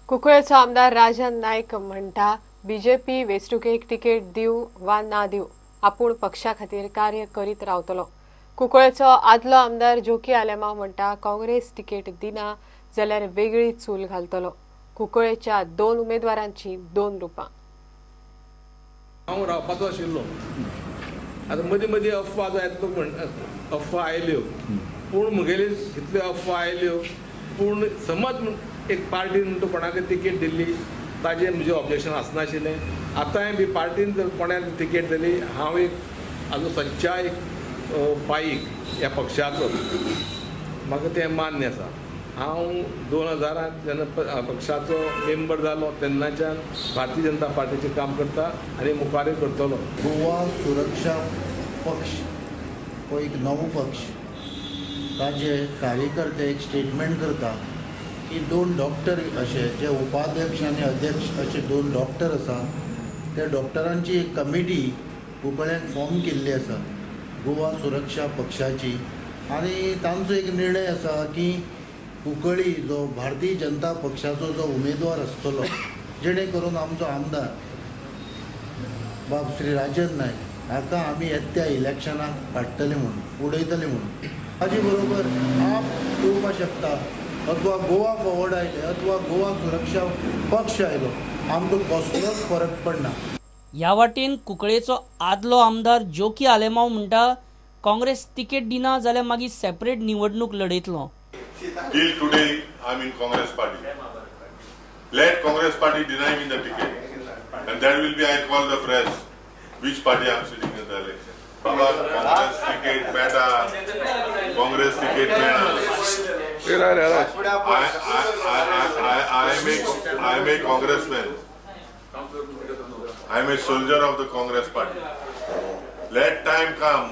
कुंकळेचो आमदार राजन नाईक म्हणटा BJP वेंचणुकेक ticket दिवं वा ना दिवं आपूण पक्षा खातीर कार्य करीत रावतलो। कुंकळेचो आदलो आमदार जोकी आलेमांव म्हणटा काँग्रेस तिकेट दिना जाल्यार वेगळी चूल घालतलो। कुंकळेच्या 2 उमेदवारांची 2 रुपां। हांव रावपाचो आशिल्लो, आतां मदीं मदीं अफवा जो येता तो अफवा आयल्यो, पूण मुगेली कितल्यो अफवा आयल्यो, पूण समज एक पार्टीन तो कोणाक तिकेट दिल्ली ताजेर म्हजें ऑब्जेक्शन आसनाशिल्लें। आतांय बी पार्टीन जर कोणाक तिकेट दिली हांव एक हाजो सच्चाय पायीक ह्या पक्षाचो, म्हाका तें मान्य आसा। हांव 2000 जेन्ना पक्षाचो मेंबर जालो तेन्नाच्यान भारतीय जनता पार्टीचें काम करता आनी मुखारय करतलो। गोवा सुरक्षा पक्ष हो एक नवो पक्ष, ताजे कार्यकर्ते एक स्टेटमेंट करता की 2 डॉक्टर अशे जे उपाध्यक्ष आनी अध्यक्ष अशे 2 डॉक्टर आसा, त्या डॉक्टरांची एक कमिटी कुंकळ्याक फॉर्म केल्ली आसा गोवा सुरक्षा पक्षाची, आनी तांचो एक निर्णय आसा की कुंकळी जो भारतीय जनता पक्षाचो जो उमेदवार आसतलो, जेणे करून आमचो आमदार बाब श्री राजन नायक हाका आमी येत्या इलेक्शनाक काडटले म्हणून उडयतले म्हणून, हाजे बरोबर आप येवपाक शकता अथवा गोवा फॉवर्ड आयले अथवा गोवा सुरक्षा पक्ष आयलो, आमकां कसलोच फरक पडना। ह्या वाटेन कुंकळेचो आदलो आमदार जोकी आलेमांव म्हणटा काँग्रेस तिकेट दिना जाल्यार मागीर सेपरेट निवडणूक लढयतलो। Till today, I'm in Congress party. Let Congress party deny me the ticket, and that will be I call the press which party I'm sitting in the election. Baba, Congress ticket beta, Congress ticket beta. I'm a congressman. I'm a soldier of the Congress party. Let time come.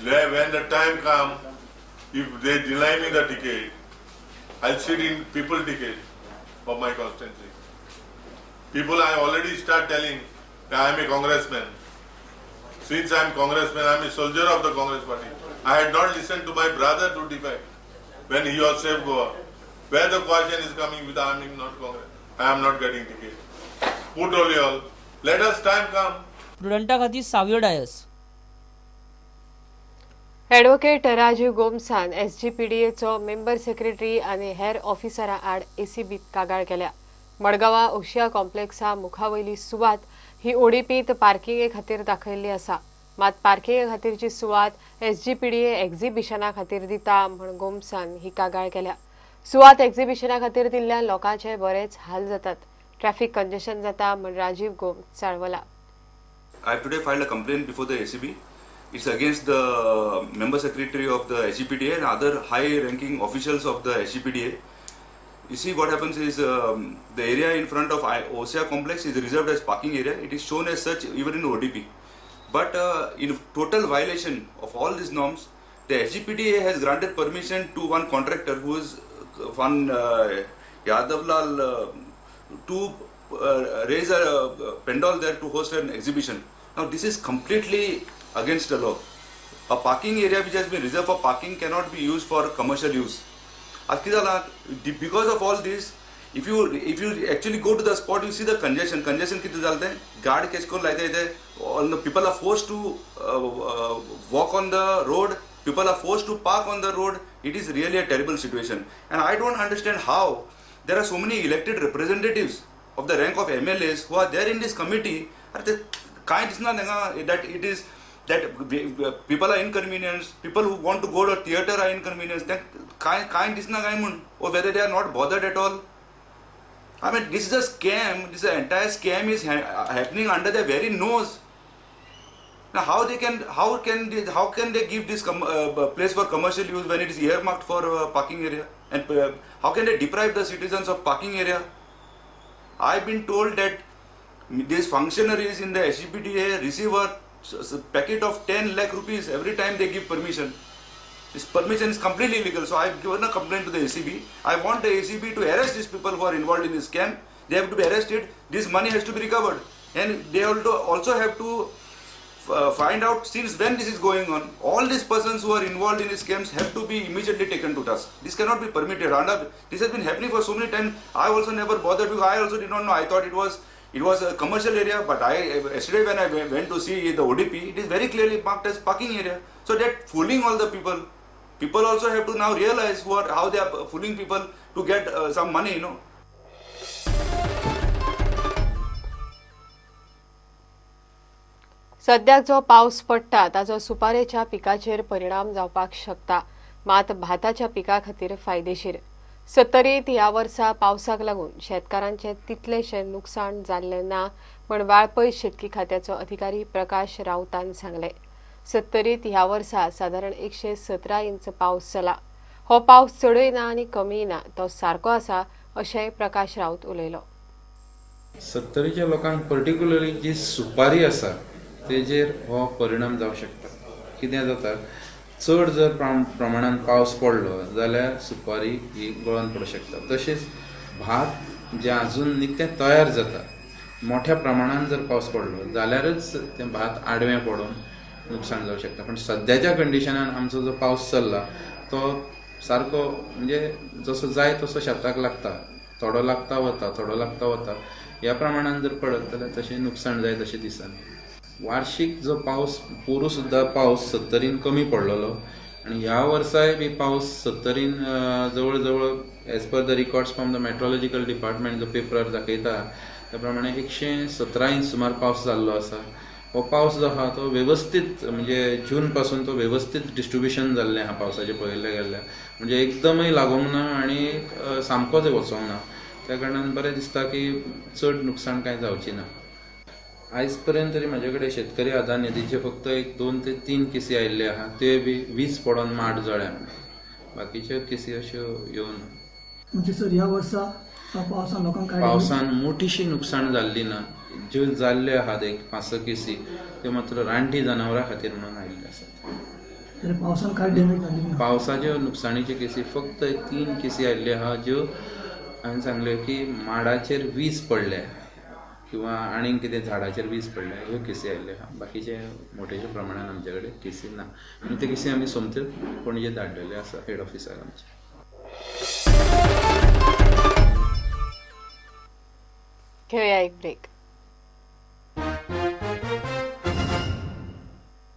When the time comes, if they deny me the ticket, I'll sit in people ticket of my constituency. People, I already start telling that I'm a congressman. Since I'm congressman, I'm a soldier of the Congress party. I had not listened to my brother to defect when he was safe Goa. Where the question is coming with I'm not Congress. I am not getting ticket. Put all. Let us time come. प्रुडंटा खातीर Savio Dias. Advocate Rajiv गोमसान एसजीपीडीएचो member secretary आनी हेर ऑफिसरां आड एसीबीत कागाळ केल्या। मडगांवां ओशिया कॉम्प्लेक्सा मुखावयली सुवात ही ओडीपीत पार्किंगे खातीर दाखयल्ली आसा, मात पार्किंगे खातीरची सुवात एसजीपीडीए एक्झिबिशना खातीर दिता म्हूण गोमसान ही कागाळ केल्या। सुवात एक्झिबिशना खातीर दिल्ल्यान लोकांचे बरेच हाल जातात, ट्रॅफिक कंजेशन जाता म्हूण राजीव गोम चाळवला। I have today filed a complaint before the ACB. It's against the member secretary of the SGPDA and other high-ranking officials of the SGPDA. You see, what happens is the area in front of OSIA complex is reserved as parking area. It is shown as such even in ODP. But in total violation of all these norms, the SGPDA has granted permission to one contractor who is one Yadavlal to raise a pandal there to host an exhibition. Now this is completely against the law. A parking area which has been reserved for parking cannot be used for commercial use. Because of all this, if you actually go to the spot, you see the congestion. Congestion कितने चलते हैं? Guard catch को लाते हैं. People are forced to walk on the road. People are forced to park on the road. It is really a terrible situation. And I don't understand how there are so many elected representatives of the rank of MLAs who are there in this committee. Kind is not that it is that people are inconvenienced, people who want to go to theatre are inconvenienced, then kind is not or whether they are not bothered at all. I mean, this is a scam. This entire scam is happening under their very nose. Now, how can they give this place for commercial use when it is earmarked for parking area? And how can they deprive the citizens of parking area? I've been told that these functionaries in the SGPDA receive a packet of 10 lakh rupees every time they give permission. This permission is completely illegal. So I've given a complaint to the ACB. I want the ACB to arrest these people who are involved in this scam. They have to be arrested. This money has to be recovered, and they also have to find out since when this is going on. All these persons who are involved in these scams have to be immediately taken to task. This cannot be permitted. And this has been happening for so many times. I also never bothered because I also did not know. I thought it was a commercial area, but yesterday when I went to see the ODP, it is very clearly marked as parking area. So that fooling all the people. People also have to now realize how they are fooling people to get some money, you know. सद्याक जो पावस पडटा ताचो सुपारेच्या पिकाचेर परिणाम जावपाक शकता, मात भाताच्या पिका खातीर फायदेशीर. सत्तरीत ह्या वर्सा पावसाक लागून शेतकारांचे तितलेशे नुकसाण जाल्ले ना म्हण वाळपय शेतकी खात्याचो अधिकारी प्रकाश रावतान सांगले. सत्तरीत ह्या वर्सा सादारण 117 इंच पावस जाला. हो पावस चडय ना आनी कमीय ना, तो सारको आसा अशेंय प्रकाश रावत उलयलो. सत्तरीच्या लोकांक पर्टिक्युलरली जी सुपारी आसा तेजेर हो परिणाम जावं शकता. कितें जाता, चड जर प्रमाणात पावस पडलो जाल्यार सुपारी ही गळोन पडूंक शकता. तशेंच भात जे अजून निकतें तयार जाता, मोठ्या प्रमाणात जर पावस पडलो जाल्यारच तें भात आडवें पडून नुकसाण जावं शकता. पण सद्याच्या कंडिशनान आमचो जो पावस चल्ला तो सारको म्हणजे जसो जाय तसो शेताक लागता. थोडो लागता वता, थोडो लागता वता. ह्या प्रमाणान जर पडत जाल्यार तशें नुकसाण जाय तशें दिसना. वार्षिक जो पावस पोरू सुद्दां पावस 70 कमी पडलेलो आणि ह्या वर्साय बी पावस 70 जवळ जवळ as per the records from the meteorological department जो पेपर दाखयता त्या प्रमाणे 117 इंच सुमार पावस जाल्लो आसा. हो पावस जो आहा तो वेवस्थीत म्हणजे जून पासून तो वेवस्थीत डिस्ट्रिब्युशन जाल्लें आहा पावसाचें पळयल्लें गेल्यार. म्हणजे एकदमय लागूंक ना आनी सामकोच वचोंक ना. त्या कारणान बरें दिसता की चड नुकसाण कांय जावची ना. आयज पर्यंत तरी म्हाजे कडेन शेतकरी आधार निधीचे फक्त 2 ते 3 केसी आयिल्ले आहा. ते बी वीज पडोन माड जळ्या. बाकीच्यो केसी अश्यो येवन म्हणजे सर ह्या वर्सा पावसान लोकांक पावसान मोठीशी नुकसाण जाल्ली ना. ज्यो जाल्ले आहात 5-6 केसी त्यो मात्र रानटी जनावरां खातीर म्हणून आयिल्ले आसात. पावसान काय डॅमेज जाली? पावसाच्यो नुकसाणीचे केसी फक्त 3 केसी आयिल्ले आहा ज्यो हांवें सांगले की माडाचेर वीज पडल्या किंवा आनीक कितें झाडाचेर वीज पडल्या ह्यो केसी आयिल्ले आहा. बाकीचे मोठेशे प्रमाणान आमचे कडेन केसी ना आनी ते केसी आमी सोमत्यो पणजे धाडलेले आसा हेड ऑफिसाक आमच्या. घेऊया एक ब्रेक.